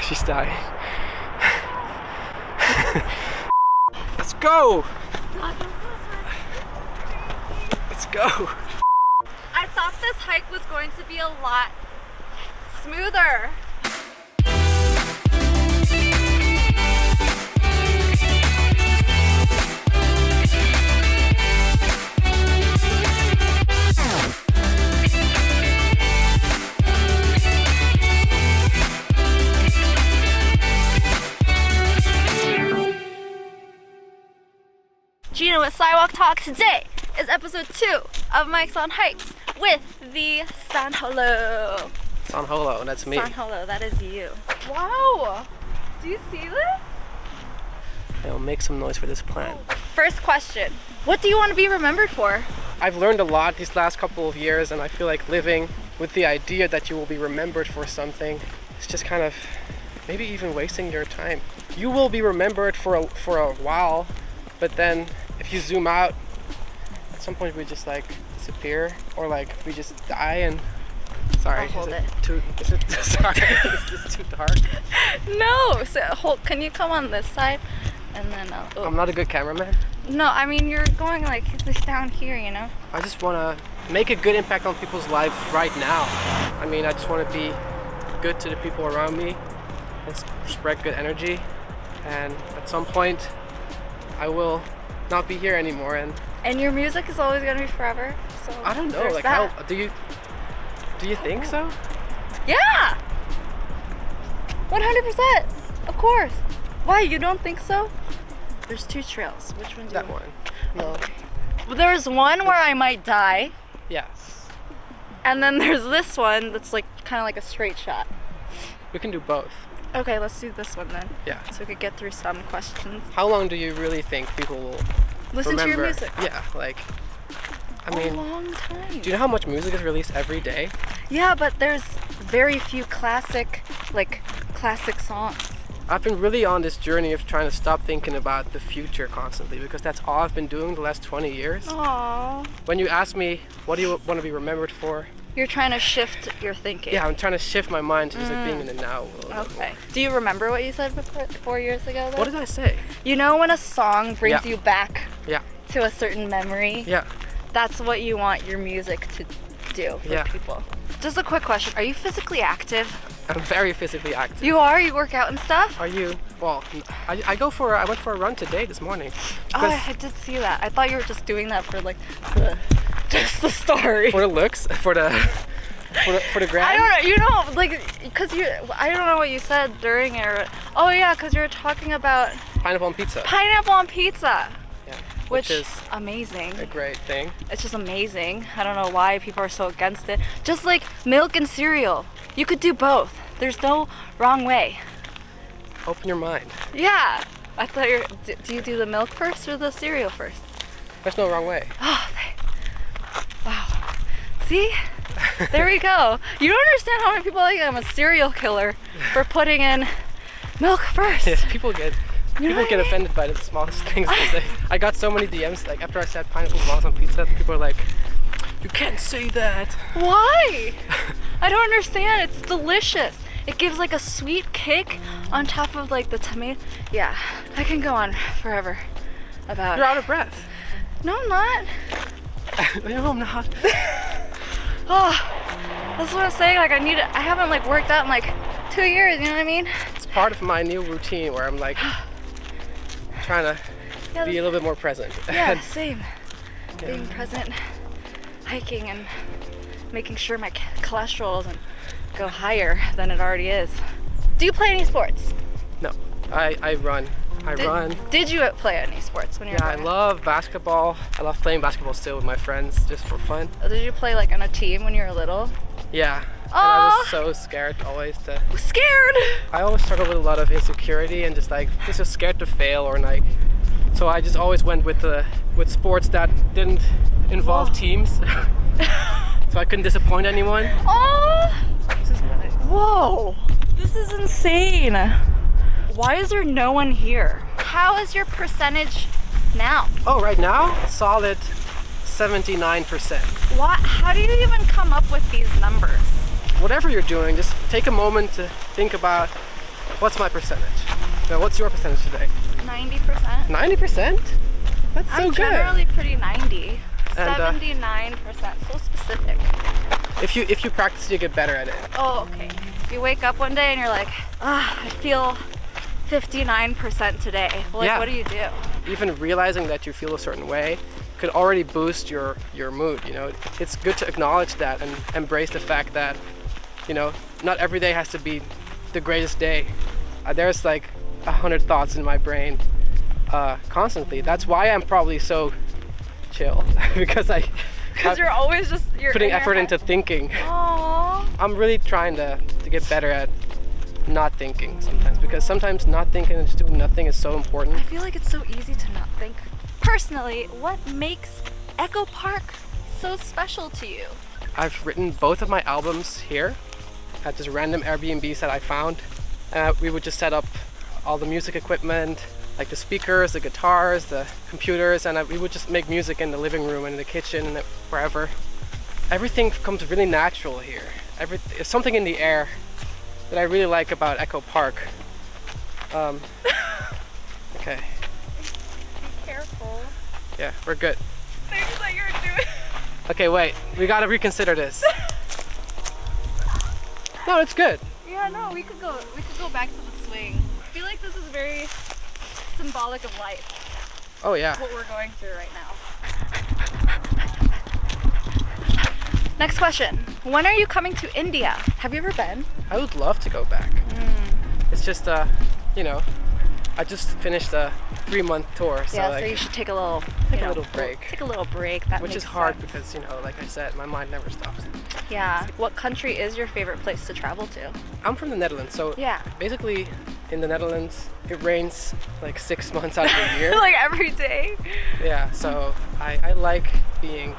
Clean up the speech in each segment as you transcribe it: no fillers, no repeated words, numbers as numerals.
She's dying. Let's go! Let's go! I thought this hike was going to be a lot smoother. Gina with Sidewalk Talk. Today is episode 2 of Mike's on Hikes with the San Holo. San Holo, that's me. San Holo, that is you. Wow! Do you see this? I'll make some noise for this plant. First question, what do you want to be remembered for? I've learned a lot these last couple of years, and I feel like living with the idea that you will be remembered for something is just kind of maybe even wasting your time. You will be remembered for a while, but then if you zoom out, at some point we just like disappear, or like we just die. And sorry, I'll hold it. Sorry, is this too dark? No, so can you come on this side, and then I'm not a good cameraman. No, I mean you're going like this down here, you know. I just want to make a good impact on people's lives right now. I mean, I just want to be good to the people around me and spread good energy. And at some point, I will not be here anymore. And your music is always gonna be forever. So I don't know, there's like that. how do you think so? Yeah, 100%. Of course. Why, you don't think so? There's 2 trails. Which one do That you want? one. No. Well, there's one where I might die, Yes. and then there's this one that's like kind of like a straight shot. We can do both. Okay, let's do this one then. Yeah. So we could get through some questions. How long do you really think people will Listen remember? to your music. Yeah, like, I mean, a long time. do you know how much music is released every day? Yeah, but there's very few classic songs. I've been really on this journey of trying to stop thinking about the future constantly, because that's all I've been doing the last 20 years. Aww. When you ask me, what do you want to be remembered for? You're trying to shift your thinking. Yeah, I'm trying to shift my mind to just like being in the now. Okay. Do you remember what you said before, 4 years ago, though? What did I say? You know when a song brings Yeah. you back Yeah. to a certain memory? Yeah. That's what you want your music to do for Yeah. people. Just a quick question. Are you physically active? I'm very physically active. You are? You work out and stuff? Are you? Well, I went for a run today this morning. Oh, I did see that. I thought you were just doing that for like just the story. For the looks, for the gram. I don't know. You know, like, because I don't know what you said during it. Oh yeah, because you were talking about Pineapple on pizza. pineapple on pizza. Yeah. Which is amazing. a great thing. It's just amazing. I don't know why people are so against it. Just like milk and cereal. You could do both. There's no wrong way. Open your mind. Yeah. I thought do you do the milk first or the cereal first? There's no wrong way. Oh, wow. See? There we go. You don't understand how many people like I'm a serial killer for putting in milk first. Yeah, people get offended by the smallest things. I got so many DMs like after I said pineapple balls on pizza. People are like, "You can't say that." Why? I don't understand. It's delicious. It gives like a sweet kick on top of like the tomato. Yeah, I can go on forever about. You're out of breath. No, I'm not. No, I'm not. Oh, that's what I'm saying. Like I haven't like worked out in like 2 years. You know what I mean? It's part of my new routine where I'm like trying to be a little bit more present. Yeah, same. Yeah. Being present, hiking, and making sure my cholesterol doesn't go higher than it already is. Do you play any sports? No, I run. I run. Did you play any sports when you were I love basketball. I love playing basketball still with my friends, just for fun. Did you play like on a team when you were little? Yeah. And I was so scared always to. Scared? I always struggled with a lot of insecurity and just scared to fail, or like. So I just always went with sports that didn't involve teams. So I couldn't disappoint anyone. Oh! This is nice. Whoa! This is insane. Why is there no one here? How is your percentage now? Oh, right now? Solid 79%. What? How do you even come up with these numbers? Whatever you're doing, just take a moment to think about What's my percentage? No, what's your percentage today? 90%. 90%? That's so I'm good. generally pretty 90. And, 79%. So specific. If you practice, you get better at it. Oh, okay. You wake up one day and you're like, I feel 59% today. Well, like, Yeah. what do you do? Even realizing that you feel a certain way could already boost your mood, you know. It's good to acknowledge that and embrace the fact that, you know, not every day has to be the greatest day. There's like 100 thoughts in my brain constantly. That's why I'm probably so chill because you're always just putting effort into thinking. Aww. I'm really trying to get better at not thinking sometimes, because sometimes not thinking and just doing nothing is so important. I feel like it's so easy to not think. Personally, what makes Echo Park so special to you? I've written both of my albums here at just random Airbnbs that I found. We would just set up all the music equipment, like the speakers, the guitars, the computers, and we would just make music in the living room and in the kitchen and wherever. Everything comes really natural here. There's something in the air that I really like about Echo Park. Okay. Be careful. Yeah, we're good. Things that you're doing. Okay, wait. We gotta reconsider this. No, it's good. Yeah, no, we could go back to the swing. I feel like this is very symbolic of life. Oh yeah. What we're going through right now. Next question. When are you coming to India? Have you ever been? I would love to go back. It's just, you know, I just finished a 3-month tour, so Yeah, like, so you should take a little break. Take a little break. That Which makes is hard sense. because, you know, like I said, my mind never stops. Yeah. What country is your favorite place to travel to? I'm from the Netherlands, so Yeah. basically in the Netherlands it rains like 6 months out of the year. Like every day. Yeah, so I like being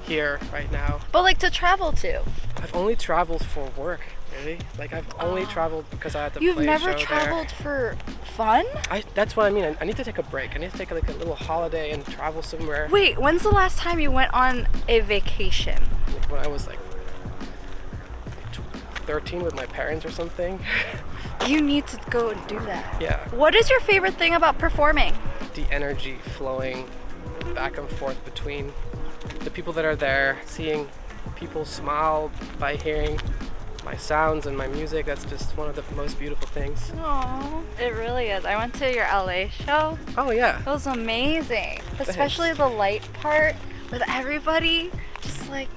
here right now. But like to travel to. I've only traveled for work, really. Like I've only traveled because I had to You've play a never show traveled for fun? That's what I mean. I need to take a break. I need to take like a little holiday and travel somewhere. Wait, when's the last time you went on a vacation? Like when I was like 13 with my parents or something. You need to go and do that. Yeah. What is your favorite thing about performing? The energy flowing back and forth between the people that are there, seeing people smile by hearing my sounds and my music. That's just one of the most beautiful things. Aww, it really is. I went to your LA show. Oh yeah. It was amazing. Especially the light part with everybody. Just like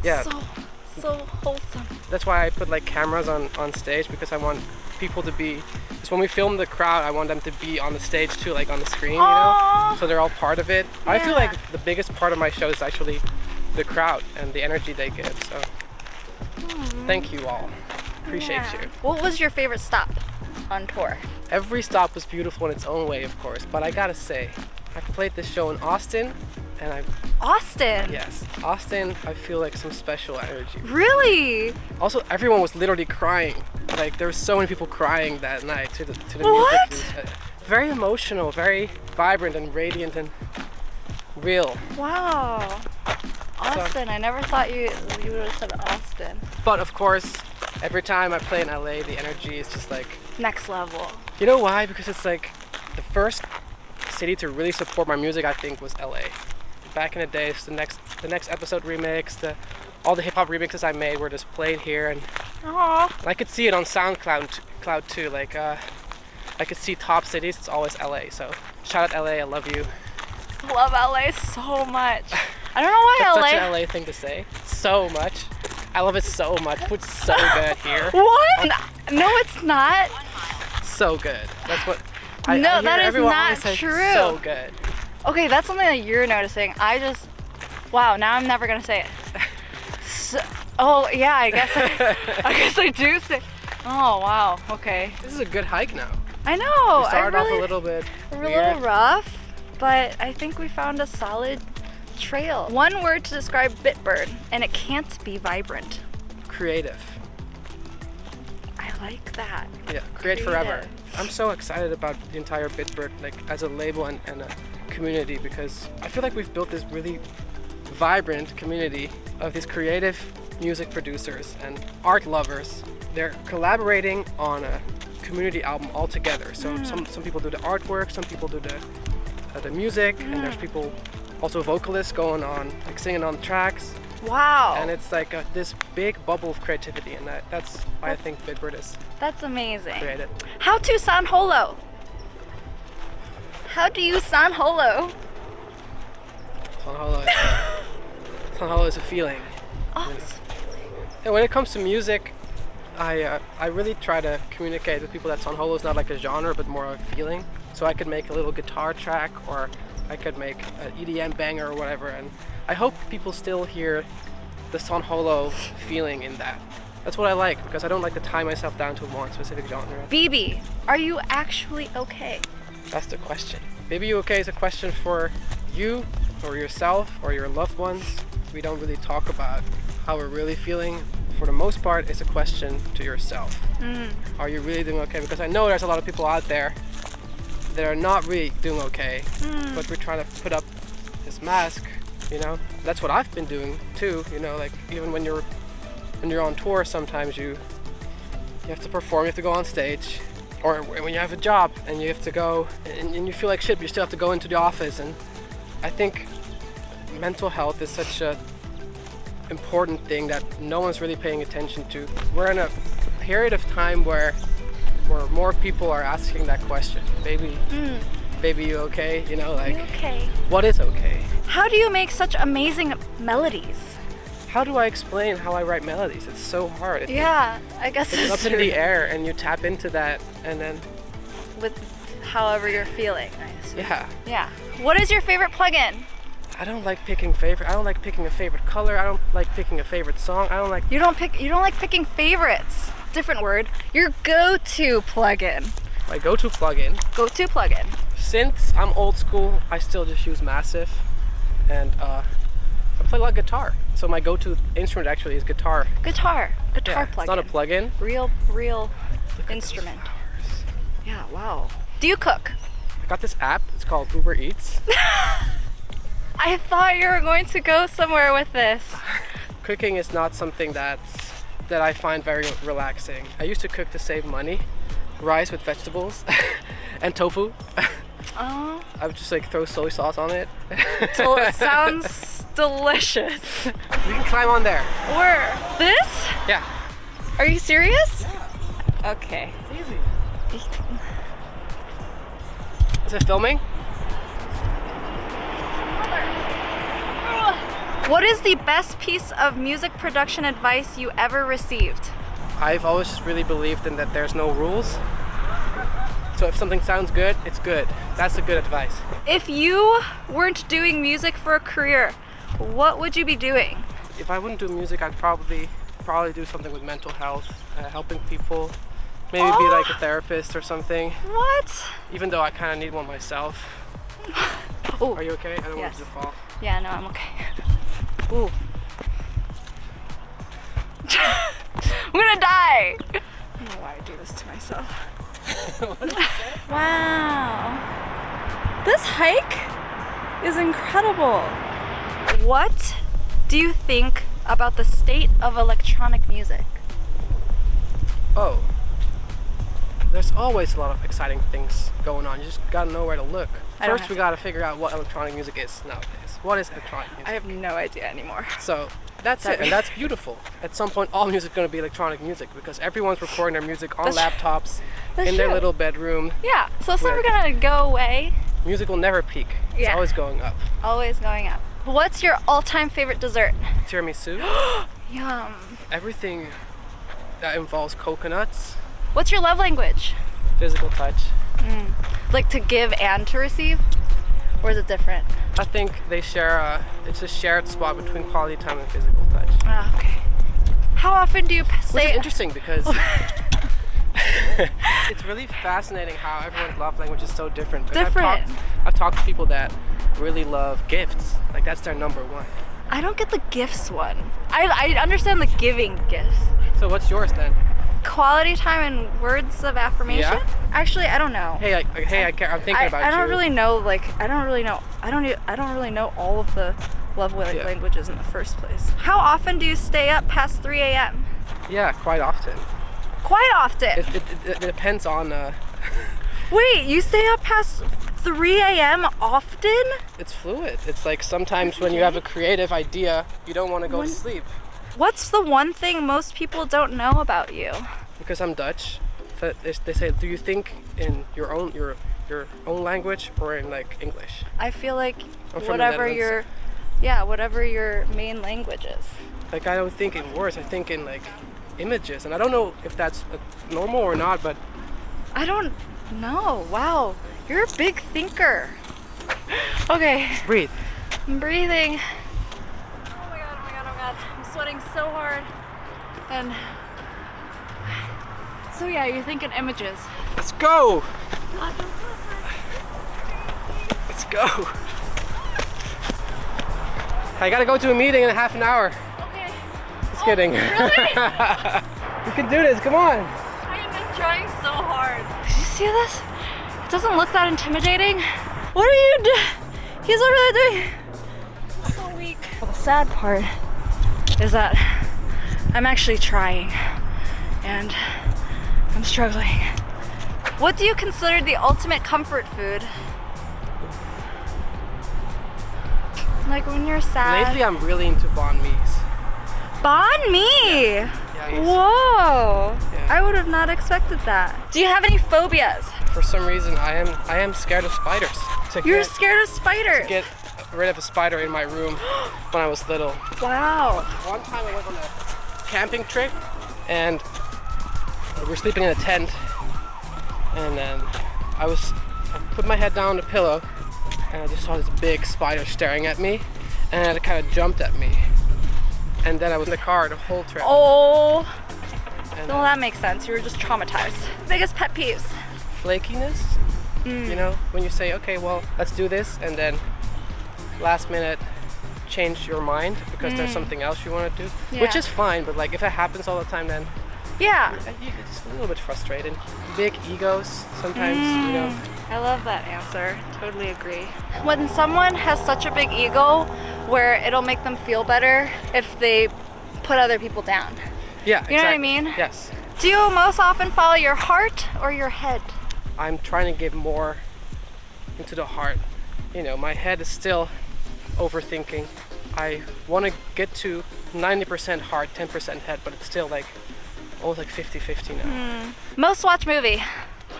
Yeah. so wholesome. That's why I put like cameras on stage, because I want people to be, because when we film the crowd, I want them to be on the stage too, like on the screen, you know? Aww. So they're all part of it. I feel Yeah. like the biggest part of my show is actually the crowd and the energy they give. So thank you all. Appreciate Yeah. you. What was your favorite stop on tour? Every stop was beautiful in its own way, of course, but I gotta say, I played this show in Austin, and Austin. Austin, I feel like some special energy. Really? Also, everyone was literally crying. Like, there were so many people crying that night to the What? music. It was, very emotional, very vibrant and radiant and real. Wow. Austin. I never thought you would have said Austin. But of course, every time I play in LA, the energy is just like Next level. You know why? Because it's like the first city to really support my music, I think, was LA. Back in the days, the next episode remix, all the hip hop remixes I made were just played here, and Aww. I could see it on SoundCloud too. Like I could see top cities. It's always LA. So shout out LA. I love you. Love LA so much. I don't know why That's LA. such an LA thing to say. So much. I love it so much. Food's so good here. What? No, it's not. So good. That's what. No, I hear that is everyone not always say true. So good. Okay, that's something that you're noticing. Wow, now I'm never gonna say it. Oh yeah, I guess I do say. Oh wow, okay. This is a good hike now. I know. We started off a little bit a weird. little rough, but I think we found a solid trail. One word to describe Bitbird, and it can't be vibrant. Creative. I like that. Yeah, create forever. Creative. I'm so excited about the entire Bitbird, like as a label and a community, because I feel like we've built this really vibrant community of these creative music producers and art lovers. They're collaborating on a community album all together. So some people do the artwork, some people do the music, and there's people, also vocalists going on, like singing on the tracks. Wow. And it's like this big bubble of creativity, and that's why I think Bitbird is That's amazing. created. How to San Holo? How do you San Holo? San Holo is a feeling. Awesome. And when it comes to music, I really try to communicate with people that San Holo is not like a genre, but more a feeling. So I could make a little guitar track, or I could make an EDM banger or whatever, and I hope people still hear the San Holo feeling in that. That's what I like, because I don't like to tie myself down to one specific genre. BB, are you actually okay? That's the question. Maybe you okay is a question for you, or yourself, or your loved ones. We don't really talk about how we're really feeling. For the most part, it's a question to yourself. Are you really doing okay? Because I know there's a lot of people out there that are not really doing okay, but we're trying to put up this mask, you know? That's what I've been doing too, you know, like even when you're on tour, sometimes you have to perform, you have to go on stage, or when you have a job and you have to go and you feel like shit, but you still have to go into the office. And I think mental health is such a important thing that no one's really paying attention to. We're in a period of time where more people are asking that question. Baby, you okay? You know, like, You okay? what is okay? How do you make such amazing melodies? How do I explain how I write melodies? It's so hard. Yeah, I guess It's it's up in the air, and you tap into that, and then, with however you're feeling. I assume. yeah. Yeah. What is your favorite plugin? I don't like picking a favorite color. I don't like picking a favorite song. I don't like. You don't like picking favorites. Different word. Your go-to plugin. My go-to plugin. Go-to plugin. Since I'm old school, I still just use Massive, and I play a lot of guitar. So my go-to instrument actually is guitar. Guitar Yeah, plugin. it's not a plugin. Real instrument. Yeah. Wow. Do you cook? I got this app. It's called Uber Eats. I thought you were going to go somewhere with this. Cooking is not something that I find very relaxing. I used to cook to save money, rice with vegetables, and tofu. Oh. I would just like throw soy sauce on it. So it sounds delicious. You can climb on there. Where? This? Yeah. Are you serious? Yeah. Okay. It's easy. Is it filming? What is the best piece of music production advice you ever received? I've always just really believed in that there's no rules. So if something sounds good, it's good. That's the good advice. If you weren't doing music for a career, what would you be doing? If I wouldn't do music, I'd probably do something with mental health, helping people. Maybe be like a therapist or something. What? Even though I kind of need one myself. Oh. Are you okay? I don't want Yes. you to fall. Yeah, no, I'm okay. Ooh. I'm gonna die. I don't know why I do this to myself. Wow. This hike is incredible. What do you think about the state of electronic music? Oh. There's always a lot of exciting things going on. You just gotta know where to look. First, we gotta figure out what electronic music is nowadays. What is electronic music? I have no idea anymore. So that's it, and that's beautiful. At some point, all music is going to be electronic music because everyone's recording their music on laptops in their little bedroom. Yeah, so it's never gonna go away. Music will never peak. It's always going up. Always going up. What's your all-time favorite dessert? Tiramisu. Yum. Everything that involves coconuts. What's your love language? Physical touch. Like to give and to receive? Or is it different? I think they share. It's a shared spot between quality time and physical touch. Ah, okay. How often do you Which say? is interesting because it's really fascinating how everyone's love language is so different. I've talked to people that really love gifts. Like that's their number one. I don't get the gifts one. I understand the giving gifts. So what's yours then? Quality time and words of affirmation? Yeah? Actually, I don't know. Hey, I care. I'm thinking about you. I don't really know. I don't really know all of the love languages in the first place. How often do you stay up past 3 a.m.? Yeah, quite often. quite often. It depends on. Wait, you stay up past 3 a.m. often? It's fluid. It's like sometimes when you have a creative idea, you don't want to go to sleep. What's the one thing most people don't know about you? Because I'm Dutch, so they say, do you think in your own language or in like English? I feel like I'm from the whatever Netherlands. whatever your main language is. Like I don't think in words, I think in like images, and I don't know if that's normal or not, but I don't know. Wow, you're a big thinker. Okay, breathe. I'm breathing. Oh my god, oh my god, oh my god. I'm sweating so hard. And so yeah, you're thinking images. Let's go. Let's go. I gotta go to a meeting in half an hour. Okay. Just kidding. Really? You can do this, come on. I am just trying so hard. Did you see this? It doesn't look that intimidating. What are you doing? He's over there doing. So weak. Well, the sad part is that I'm actually trying and I'm struggling. What do you consider the ultimate comfort food? Like when you're sad. Lately I'm really into banh mi's. Banh mi! Yeah, Whoa! Yeah. I would have not expected that. Do you have any phobias? For some reason I am scared of spiders. You're scared of spiders? Get rid of a spider in my room when I was little. Wow. One time I went on a camping trip and we were sleeping in a tent, and then I put my head down on the pillow and I just saw this big spider staring at me, and it kind of jumped at me, and then I was in the car the whole trip. Oh, And, well that makes sense. You were just traumatized. Biggest pet peeves? flakiness, you know, when you say, okay, well, let's do this, and then last minute change your mind because there's something else you want to do, which Yeah. is fine, but like if it happens all the time, then Yeah. it's a little bit frustrating. Big egos sometimes, you know. I love that answer. Totally agree. When someone has such a big ego where it'll make them feel better if they put other people down. Yeah, You know what I exactly. mean? Yes. Do you most often follow your heart or your head? I'm trying to get more into the heart. You know, my head is still overthinking. I want to get to 90% heart, 10% head, but it's still like almost like 50-50 now. Most watched movie?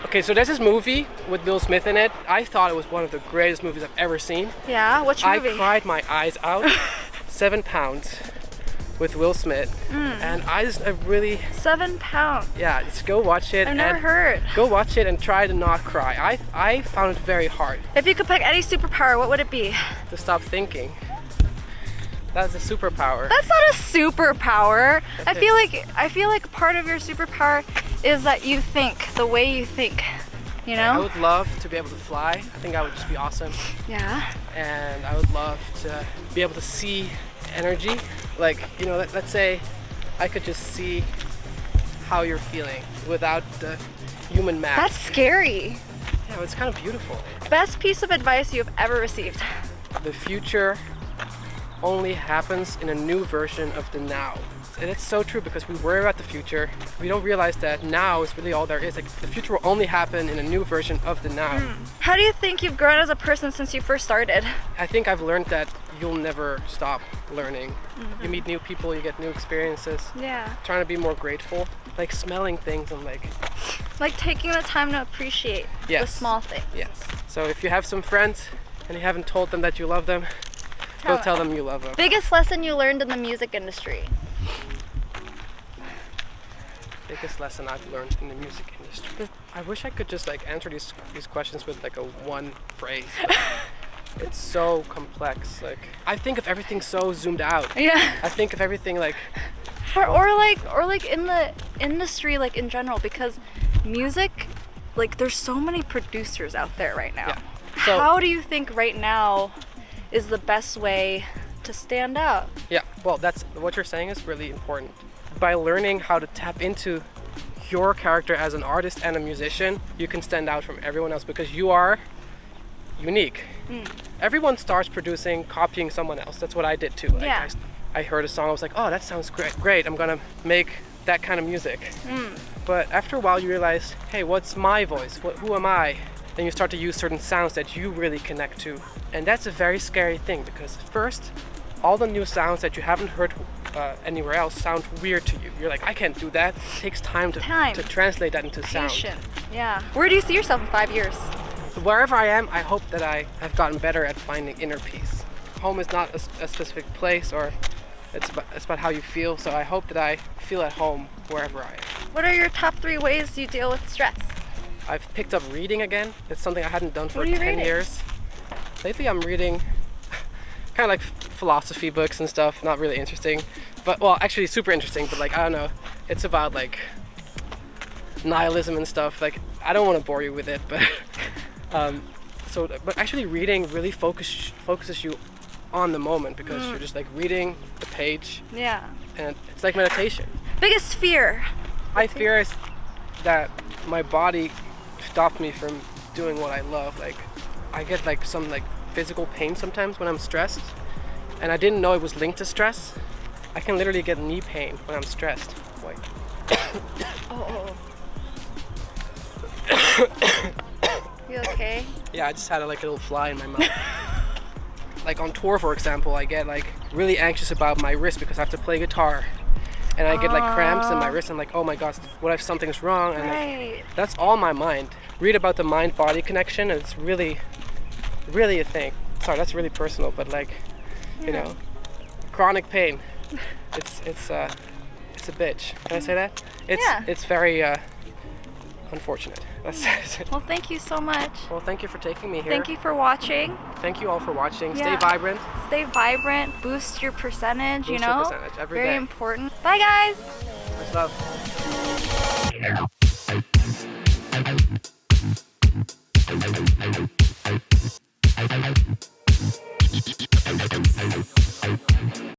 Okay, so there's this movie with Will Smith in it. I thought it was one of the greatest movies I've ever seen. Yeah, which movie? I cried my eyes out. 7 pounds with Will Smith. And I really, 7 pounds. yeah, just go watch it. I've never and heard. Go watch it and try to not cry. I found it very hard If you could pick any superpower, what would it be? to stop thinking. That's a superpower. That's not a superpower. I That feel like part of your superpower is that you think the way you think. You I know? would love to be able to fly. I think that would just be awesome. Yeah. And I would love to be able to see energy. Like, you know, let's say I could just see how you're feeling without the human mask. That's scary. Yeah, it's kind of beautiful. Best piece of advice you've ever received? The future only happens in a new version of the now. And it's so true because we worry about the future. We don't realize that now is really all there is. Like, the future will only happen in a new version of the now. How do you think you've grown as a person since you first started? I think I've learned that you'll never stop learning. You meet new people, you get new experiences. Yeah. Trying to be more grateful, like smelling things and like, Like taking the time to appreciate the Yes. small things. yes. So if you have some friends and you haven't told them that you love them, go tell them you love them. Biggest lesson you learned in the music industry? Biggest lesson I've learned in the music industry. I wish I could just like answer these questions with like a one phrase. But it's so complex. Like, I think of everything so zoomed out. Yeah. I think of everything like, Or like in the industry, like in general, because music, like there's so many producers out there right now. Yeah. So- How do you think right now is the best way to stand out? yeah, well, that's what you're saying is really important. By learning how to tap into your character as an artist and a musician, you can stand out from everyone else because you are unique. Everyone starts producing, copying someone else. That's what I did too. Like, Yeah. I heard a song, I was like, oh, that sounds great. I'm gonna make that kind of music. But after a while you realize, hey, what's my voice? Who am I? Then you start to use certain sounds that you really connect to. And that's a very scary thing, because first, all the new sounds that you haven't heard anywhere else sound weird to you. You're like, I can't do that. It takes time to translate that into sound. Patient. Yeah. Where do you see yourself in 5 years? Wherever I am, I hope that I have gotten better at finding inner peace. Home is not a specific place, or it's about how you feel, so I hope that I feel at home wherever I am. What are your top 3 ways you deal with stress? I've picked up reading again. It's something I hadn't done for What are you 10 reading? years. Lately I'm reading kind of like philosophy books and stuff, not really interesting. But, well, actually super interesting, but like, I don't know. It's about like nihilism and stuff. Like, I don't want to bore you with it, but but actually reading really focuses you on the moment, because you're just like reading the page. Yeah. And it's like meditation. Biggest fear? My fear is that my body stops me from doing what I love. Like, I get like some like physical pain sometimes when I'm stressed, and I didn't know it was linked to stress. I can literally get knee pain when I'm stressed. Wait. Oh. You okay? Yeah, I just had like a little fly in my mouth. Like on tour, for example, I get like really anxious about my wrist because I have to play guitar, and I get like cramps in my wrist. I'm like, oh my gosh, what if something's wrong? And like, that's all my mind. Read about the mind-body connection, and it's really, really a thing. Sorry, that's really personal, but like, you know, chronic pain. It's a bitch. Can I say that? It's very unfortunate. Well, thank you so much. Well, thank you for taking me here. Thank you for watching. Thank you all for watching. Yeah. Stay vibrant. Stay vibrant. Boost your percentage, Boost you know? your percentage every Very day. important. Bye, guys. Much love.